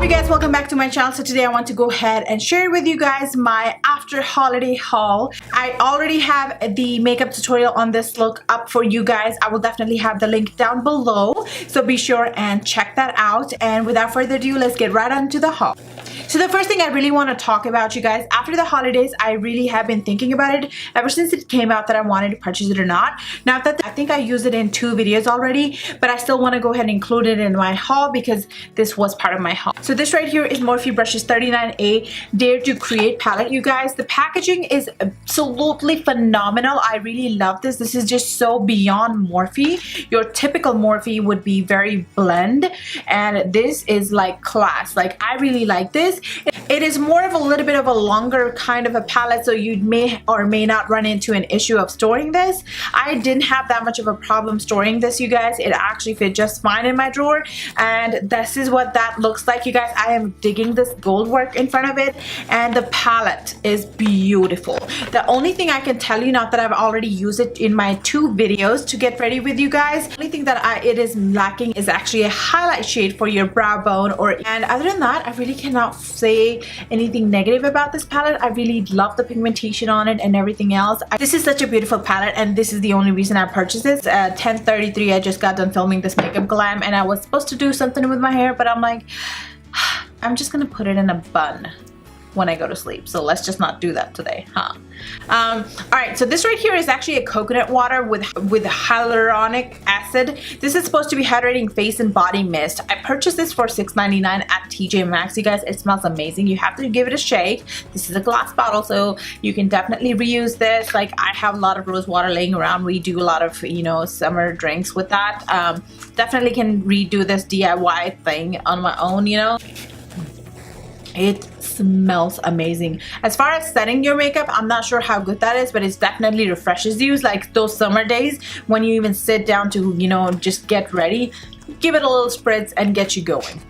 you guys, welcome back to my channel. So today I want to go ahead and share with you guys my after holiday haul. I already have the makeup tutorial on this look up for you guys. I will definitely have the link down below, so be sure and check that out. And without further ado, let's get right on to the haul. So the first thing I really want to talk about, you guys, after the holidays, I really have been thinking about it ever since it came out that I wanted to purchase it or not. Now that I think I used it in 2 videos already, but I still want to go ahead and include it in my haul because this was part of my haul. So this right here is Morphe Brushes 39A Dare to Create palette, you guys. The packaging is absolutely phenomenal. I really love this. This is just so beyond Morphe. Your typical Morphe would be very blend, and this is like class. Like, I really like this. It is more of a little bit of a longer kind of a palette, so you may or may not run into an issue of storing this. I didn't have that much of a problem storing this, you guys. It actually fit just fine in my drawer, and this is what that looks like, you guys. I am digging this gold work in front of it, and the palette is beautiful. The only thing I can tell you, not that I've already used it in my 2 videos to get ready with you guys, the only thing that it is lacking is actually a highlight shade for your brow bone, and other than that, I really cannot say anything negative about this palette. I really love the pigmentation on it and everything else. This is such a beautiful palette, and this is the only reason I purchased this. At 10:33, I just got done filming this makeup glam, and I was supposed to do something with my hair, but I'm like, I'm just gonna put it in a bun when I go to sleep, so let's just not do that today, huh? Alright, so this right here is actually a coconut water with hyaluronic acid. This is supposed to be hydrating face and body mist. I purchased this for $6.99 at TJ Maxx, you guys. It smells amazing. You have to give it a shake. This is a glass bottle, so you can definitely reuse this. Like, I have a lot of rose water laying around. We do a lot of, you know, summer drinks with that. Definitely can redo this DIY thing on my own, you know. It smells amazing. As far as setting your makeup, I'm not sure how good that is, but it definitely refreshes you. Like those summer days when you even sit down to, you know, just get ready, give it a little spritz and get you going.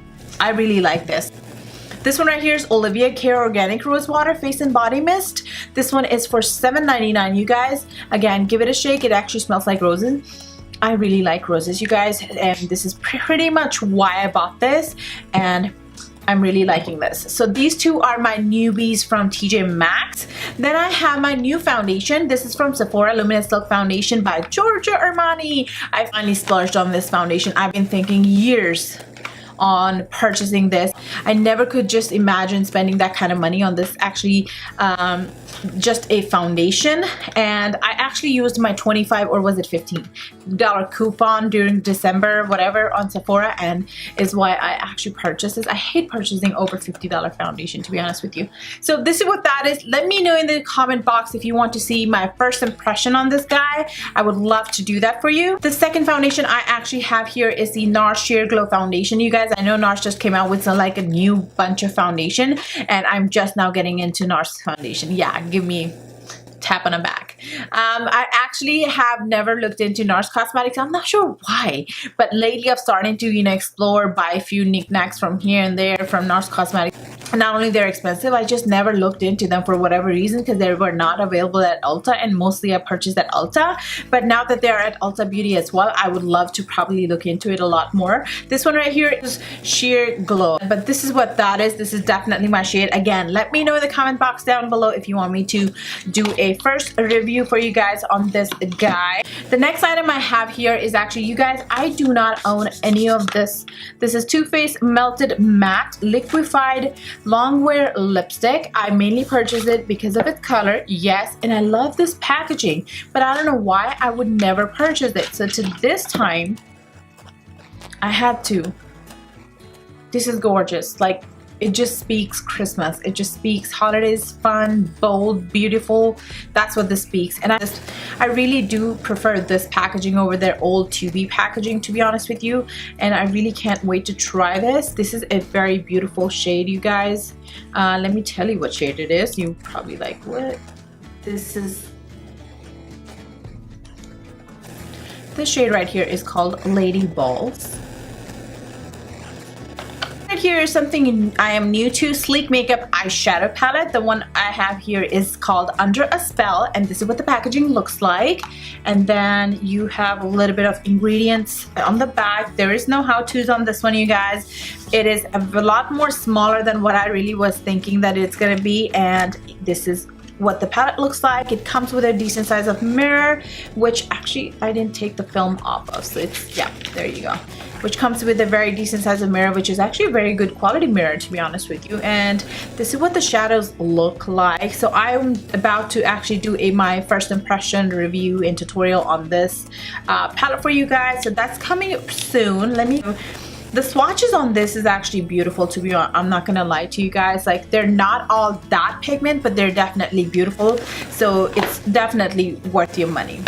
I really like this. This one right here is Olivia Care Organic Rose Water Face and Body Mist. This one is for $7.99, you guys. Again, give it a shake. It actually smells like roses. I really like roses, you guys, and this is pretty much why I bought this, and I'm really liking this. So these 2 are my newbies from TJ Maxx. Then I have my new foundation. This is from Sephora Luminous Silk Foundation by Giorgio Armani. I finally splurged on this foundation. I've been thinking years on purchasing this. I never could just imagine spending that kind of money on this, actually just a foundation. And I actually used my 25 or was it $15 coupon during December, whatever, on Sephora, and is why I actually purchased this. I hate purchasing over $50 foundation, to be honest with you. So this is what that is. Let me know in the comment box if you want to see my first impression on this guy. I would love to do that for you. The second foundation I actually have here is the NARS Sheer Glow Foundation, you guys. I know NARS just came out with like a new bunch of foundation, and I'm just now getting into NARS foundation. Yeah, give me tap on the back. I actually have never looked into NARS Cosmetics. I'm not sure why, but lately I've started to, you know, explore, buy a few knickknacks from here and there from NARS Cosmetics. Not only they're expensive, I just never looked into them for whatever reason, because they were not available at Ulta, and mostly I purchased at Ulta. But now that they're at Ulta Beauty as well, I would love to probably look into it a lot more. This one right here is Sheer Glow, but this is what that is. This is definitely my shade. Again, let me know in the comment box down below if you want me to do a first review for you guys on this guy. The next item I have here is actually, you guys, I do not own any of this. This is Too Faced Melted Matte Liquefied Longwear Lipstick. I mainly purchased it because of its color, yes, and I love this packaging, but I don't know why I would never purchase it. So to this time, I had to. This is gorgeous. Like, it just speaks Christmas. It just speaks holidays, fun, bold, beautiful. That's what this speaks. And I really do prefer this packaging over their old 2B packaging, to be honest with you. And I really can't wait to try this. This is a very beautiful shade, you guys. Let me tell you what shade it is. You probably like, what? This shade right here is called Lady Balls. right here is something I am new to, Sleek Makeup eyeshadow palette. The one I have here is called Under a Spell, and this is what the packaging looks like. And then you have a little bit of ingredients on the back. There is no how-tos on this one, you guys. It is a lot more smaller than what I really was thinking that it's gonna be, and this is what the palette looks like. It comes with a decent size of mirror, which actually I didn't take the film off of, so it's, yeah, there you go, which comes with a very decent size of mirror, which is actually a very good quality mirror, to be honest with you. And this is what the shadows look like. So I'm about to actually do my first impression review and tutorial on this palette for you guys, so that's coming soon. The swatches on this is actually beautiful, to be honest. I'm not gonna lie to you guys. Like, they're not all that pigment, but they're definitely beautiful. So it's definitely worth your money.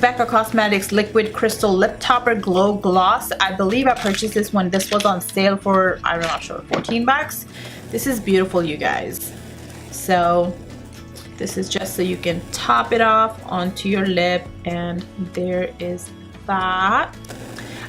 Becca Cosmetics Liquid Crystal Lip Topper Glow Gloss. I believe I purchased this when this was on sale for, I'm not sure, 14 bucks. This is beautiful, you guys. So this is just so you can top it off onto your lip, and there is that.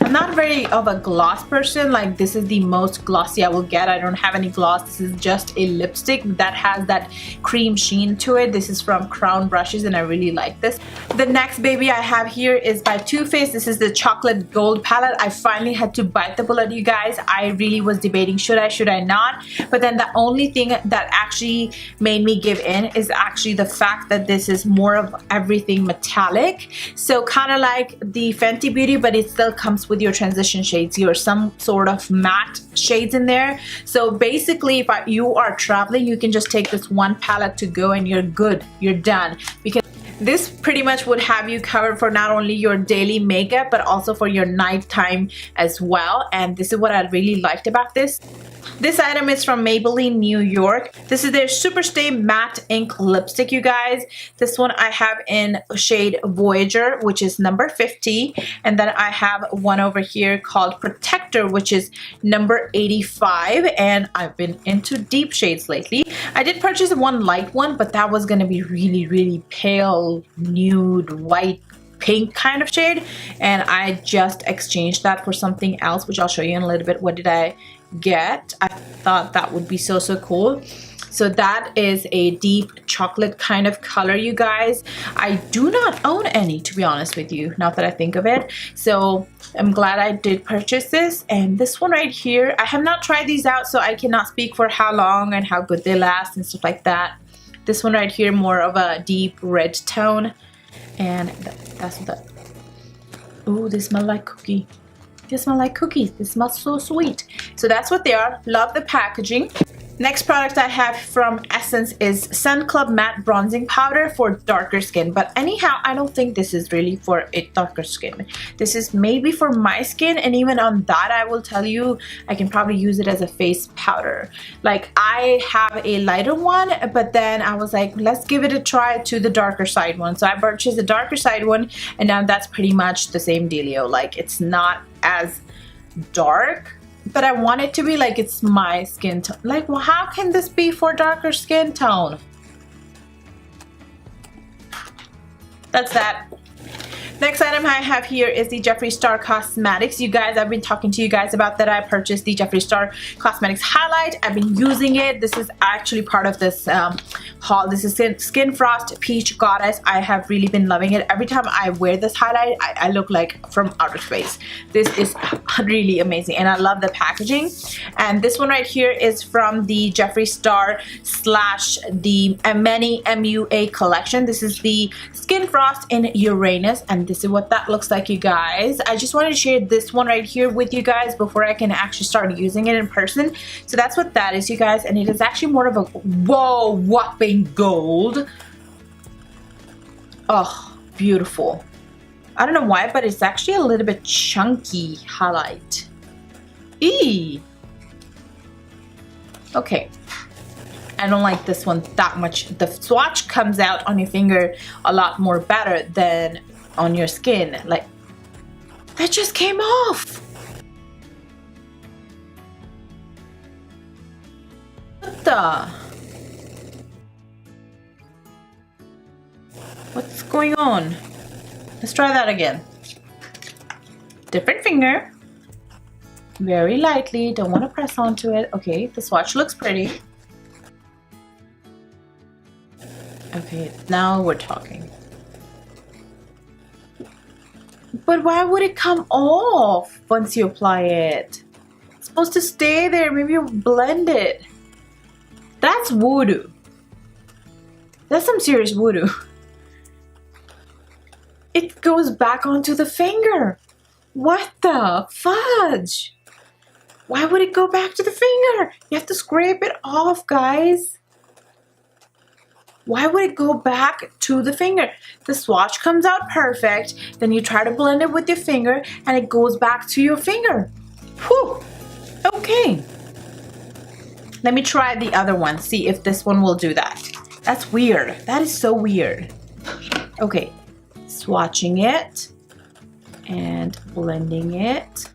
I'm not very of a gloss person. Like, this is the most glossy I will get. I don't have any gloss. This is just a lipstick that has that cream sheen to it. This is from Crown Brushes, and I really like this. The next baby I have here is by Too Faced. This is the chocolate gold palette. I finally had to bite the bullet, you guys. I really was debating, should I not? But then the only thing that actually made me give in is actually the fact that this is more of everything metallic. So kind of like the Fenty Beauty, but it still comes with your transition shades, your some sort of matte shades in there. So basically, if you are traveling, you can just take this one palette to go and you're good, you're done, because this pretty much would have you covered for not only your daily makeup but also for your nighttime as well. And this is what I really liked about this. This item is from Maybelline New York. This is their Superstay Matte Ink Lipstick, you guys. This one I have in shade Voyager, which is number 50. And then I have one over here called Protector, which is number 85. And I've been into deep shades lately. I did purchase one light one, but that was going to be really, really pale, nude, white, pink kind of shade. And I just exchanged that for something else, which I'll show you in a little bit. What did I get? I thought that would be so cool. So that is a deep chocolate kind of color, you guys. I do not own any, to be honest with you, now that I think of it. So I'm glad I did purchase this. And this one right here, I have not tried these out, so I cannot speak for how long and how good they last and stuff like that. This one right here, more of a deep red tone. And that's the, ooh, they smell like cookie. They smell like cookies. They smell so sweet. So that's what they are. Love the packaging. Next product I have from Essence is Sun Club Matte Bronzing Powder for darker skin. But anyhow, I don't think this is really for a darker skin. This is maybe for my skin, and even on that, I will tell you, I can probably use it as a face powder. Like, I have a lighter one, but then I was like, let's give it a try to the darker side one. So I purchased the darker side one, and now that's pretty much the same dealio. Like, it's not as dark, but I want it to be like it's my skin tone. Like, well, how can this be for darker skin tone? That's that. Next item I have here is the Jeffree Star Cosmetics. You guys, I've been talking to you guys about that. I purchased the Jeffree Star Cosmetics Highlight. I've been using it. This is actually part of this haul. This is Skin Frost Peach Goddess. I have really been loving it. Every time I wear this highlight, I look like from outer space. This is really amazing, and I love the packaging. And this one right here is from the Jeffree Star / the Many MUA collection. This is the Skin Frost in Uranus, and this is what that looks like, you guys. I just wanted to share this one right here with you guys before I can actually start using it in person. So that's what that is, you guys, and it is actually more of a, whoa, whopping gold. Oh, beautiful. I don't know why, but it's actually a little bit chunky highlight. Eee. Okay. I don't like this one that much. The swatch comes out on your finger a lot more better than on your skin. Like, that just came off. What the? What's going on? Let's try that again. Different finger. very lightly. Don't want to press onto it. Okay, the swatch looks pretty. Okay, now we're talking. But why would it come off once you apply it? It's supposed to stay there. Maybe you blend it. That's voodoo. That's some serious voodoo. It goes back onto the finger. What the fudge? Why would it go back to the finger? You have to scrape it off, guys. Why would it go back to the finger? The swatch comes out perfect. Then you try to blend it with your finger and it goes back to your finger. Whew. Okay. Let me try the other one. See if this one will do that. That's weird. That is so weird. Okay. Swatching it and blending it.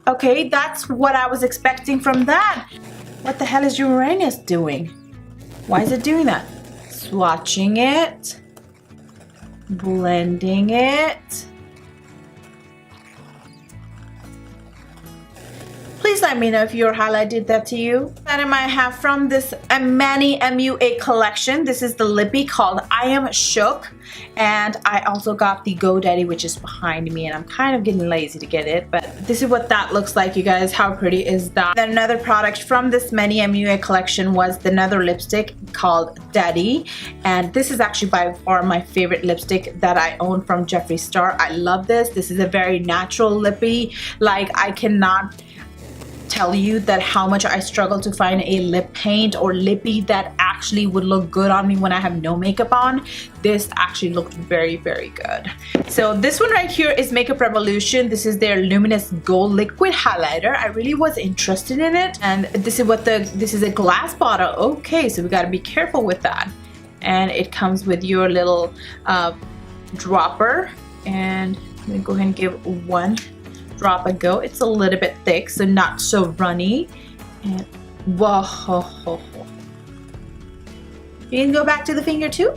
Okay, that's what I was expecting from that. What the hell is Uranus doing? Why is it doing that? Swatching it, blending it. Please let me know if your highlight did that to you. Item I have from this Manny MUA collection. This is the lippy called I Am Shook. And I also got the GoDaddy, which is behind me, and I'm kind of getting lazy to get it, but this is what that looks like, you guys. How pretty is that? Then another product from this Manny MUA collection was another lipstick called Daddy, and this is actually by far my favorite lipstick that I own from Jeffree Star. I love this. This is a very natural lippy. Like, I cannot tell you that how much I struggle to find a lip paint or lippy that actually would look good on me when I have no makeup on. This actually looked very, very good. So this one right here is Makeup Revolution. This is their Luminous Gold Liquid Highlighter. I really was interested in it, and this is a glass bottle. Okay, so we got to be careful with that. And it comes with your little dropper, and I'm gonna go ahead and give one drop a go. It's a little bit thick, so not so runny. And whoa, ho, ho, ho. You can go back to the finger too.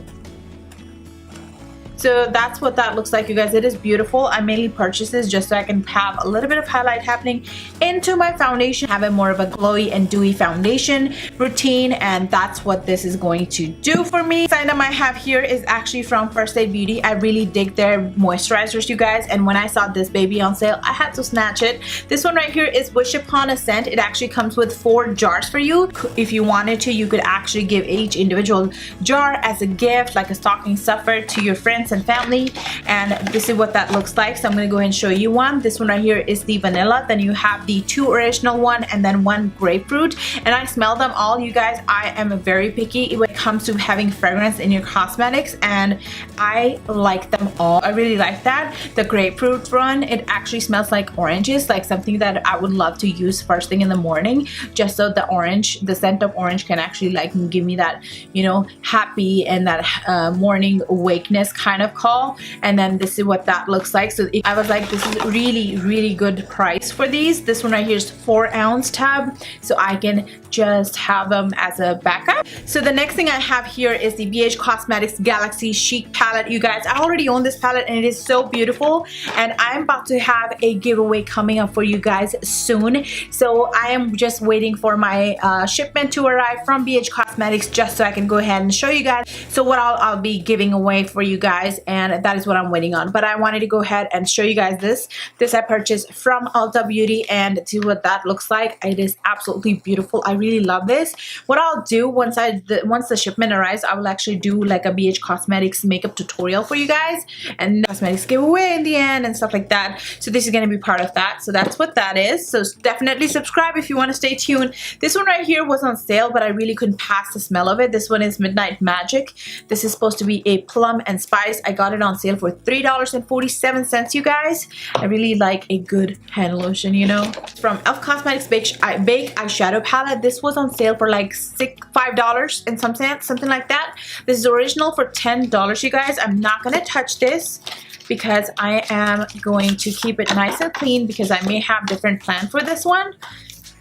So that's what that looks like, you guys. It is beautiful. I mainly purchased this just so I can have a little bit of highlight happening into my foundation, have a more of a glowy and dewy foundation routine, and that's what this is going to do for me. The item I have here is actually from First Aid Beauty. I really dig their moisturizers, you guys, and when I saw this baby on sale, I had to snatch it. This one right here is Wish Upon a Scent. It actually comes with 4 jars for you. If you wanted to, you could actually give each individual jar as a gift, like a stocking stuffer, to your friends and family. And this is what that looks like. So I'm going to go ahead and show you one. This one right here is the vanilla. Then you have the 2 original one and then 1 grapefruit. And I smell them all, you guys. I am very picky when it comes to having fragrance in your cosmetics, and I like them all. I really like that. The grapefruit one, it actually smells like oranges, like something that I would love to use first thing in the morning, just so the scent of orange can actually like give me that, you know, happy and that morning awakeness kind of call. And then this is what that looks like. So I was like, this is really, really good price for these. This one right here is 4-ounce tab, so I can just have them as a backup. So the next thing I have here is the BH Cosmetics Galaxy Chic palette, you guys. I already own this palette and it is so beautiful, and I'm about to have a giveaway coming up for you guys soon. So I am just waiting for my shipment to arrive from BH Cosmetics just so I can go ahead and show you guys. So what I'll be giving away for you guys, and that is what I'm waiting on. But I wanted to go ahead and show you guys this. This I purchased from Ulta Beauty, and see what that looks like. It is absolutely beautiful. I really love this. What I'll do once the shipment arrives, I will actually do like a BH Cosmetics makeup tutorial for you guys, and cosmetics giveaway in the end and stuff like that. So this is going to be part of that. So that's what that is. So definitely subscribe if you want to stay tuned. This one right here was on sale, but I really couldn't pass the smell of it. This one is Midnight Magic. This is supposed to be a plum and spice. I got it on sale for $3.47, you guys. I really like a good hand lotion, you know. From e.l.f. Cosmetics Bake Eyeshadow Palette. This was on sale for like $5 and something like that. This is original for $10, you guys. I'm not gonna touch this because I am going to keep it nice and clean, because I may have different plan for this one.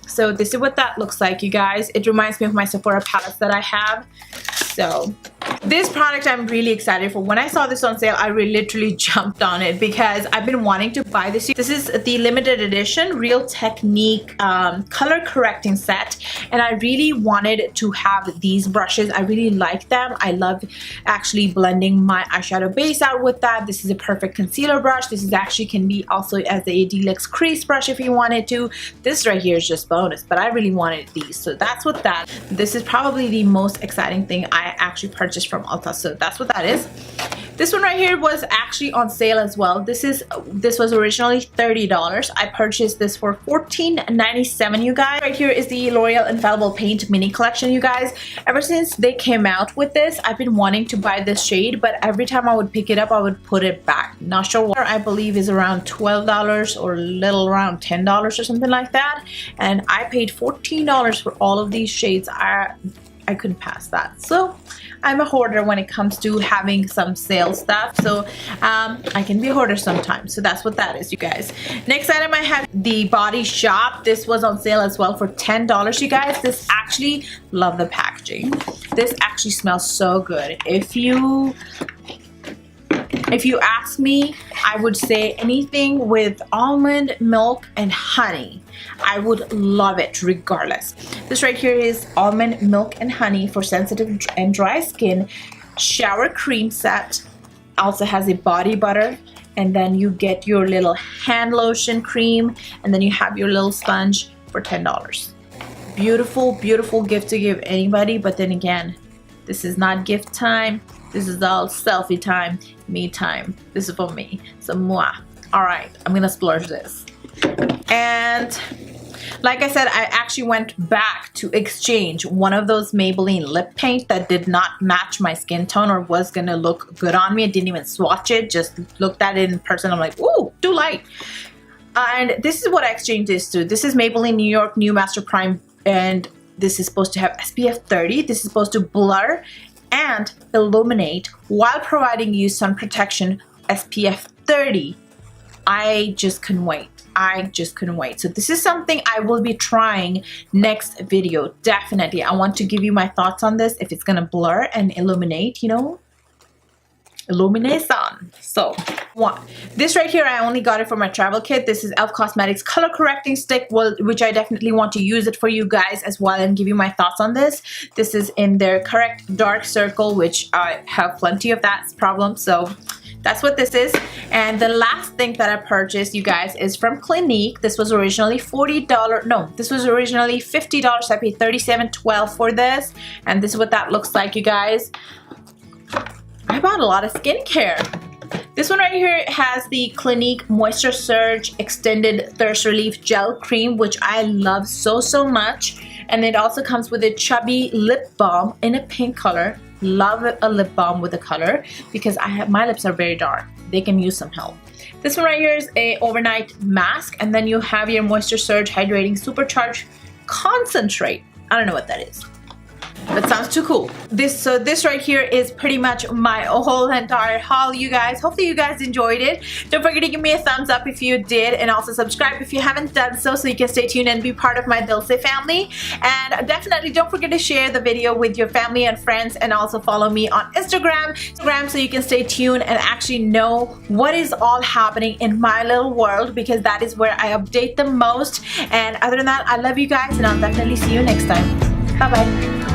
So this is what that looks like, you guys. It reminds me of my Sephora palettes that I have. So This product I'm really excited for. When I saw this on sale, I literally jumped on it because I've been wanting to buy this. This is the limited edition Real Technique color correcting set, and I really wanted to have these brushes. I really like them. I love actually blending my eyeshadow base out with that. This is a perfect concealer brush. This is actually can be also as a deluxe crease brush if you wanted to. This right here is just bonus, but I really wanted these, so that's what that. This is probably the most exciting thing I actually purchased from Ulta, so that's what that is. This one right here was actually on sale as well. This was originally $30. I purchased this for $14.97, you guys. Right here is the L'Oreal Infallible Paint Mini Collection, you guys. Ever since they came out with this, I've been wanting to buy this shade, but every time I would pick it up, I would put it back. Not sure what. I believe is around $12 or a little around $10 or something like that. And I paid $14 for all of these shades. I couldn't pass that. So I'm a hoarder when it comes to having some sale stuff, so I can be a hoarder sometimes. So that's what that is, you guys. Next item I have the Body Shop. This was on sale as well for $10, you guys. This actually, love the packaging. This actually smells so good. If you ask me, I would say anything with almond milk and honey, I would love it regardless. This right here is almond milk and honey for sensitive and dry skin shower cream set. Also has a body butter, and then you get your little hand lotion cream, and then you have your little sponge for $10. Beautiful, beautiful gift to give anybody, but then again, this is not gift time. This is all selfie time, me time. This is for me. So moi. Alright, I'm gonna splurge this. And like I said, I actually went back to exchange one of those Maybelline lip paint that did not match my skin tone or was gonna look good on me. I didn't even swatch it, just looked at it in person. I'm like, ooh, too light. And this is what I exchanged this to. This is Maybelline New York New Master Prime, and this is supposed to have SPF 30. This is supposed to blur and illuminate while providing you sun protection SPF 30. I just couldn't wait. I just couldn't wait. So this is something I will be trying next video. Definitely. I want to give you my thoughts on this. If it's gonna blur and illuminate, you know, illumination. So this right here, I only got it for my travel kit. This is e.l.f. Cosmetics color correcting stick, which I definitely want to use it for you guys as well and give you my thoughts on this. This is in their correct dark circle, which I have plenty of that problem, so that's what this is. And the last thing that I purchased, you guys, is from Clinique. This was originally $40. No, this was originally $50. I paid $37.12 for this, and this is what that looks like, you guys. I bought a lot of skincare. This one right here has the Clinique Moisture Surge Extended Thirst Relief Gel Cream, which I love so, so much. And it also comes with a chubby lip balm in a pink color. Love a lip balm with a color because my lips are very dark. They can use some help. This one right here is a overnight mask, and then you have your Moisture Surge Hydrating Supercharged Concentrate. I don't know what that is. That sounds too cool. So this right here is pretty much my whole entire haul, you guys. Hopefully you guys enjoyed it. Don't forget to give me a thumbs up if you did, and also subscribe if you haven't done so you can stay tuned and be part of my Dilse family. And definitely don't forget to share the video with your family and friends, and also follow me on Instagram so you can stay tuned and actually know what is all happening in my little world, because that is where I update the most. And other than that, I love you guys, and I'll definitely see you next time. Bye bye.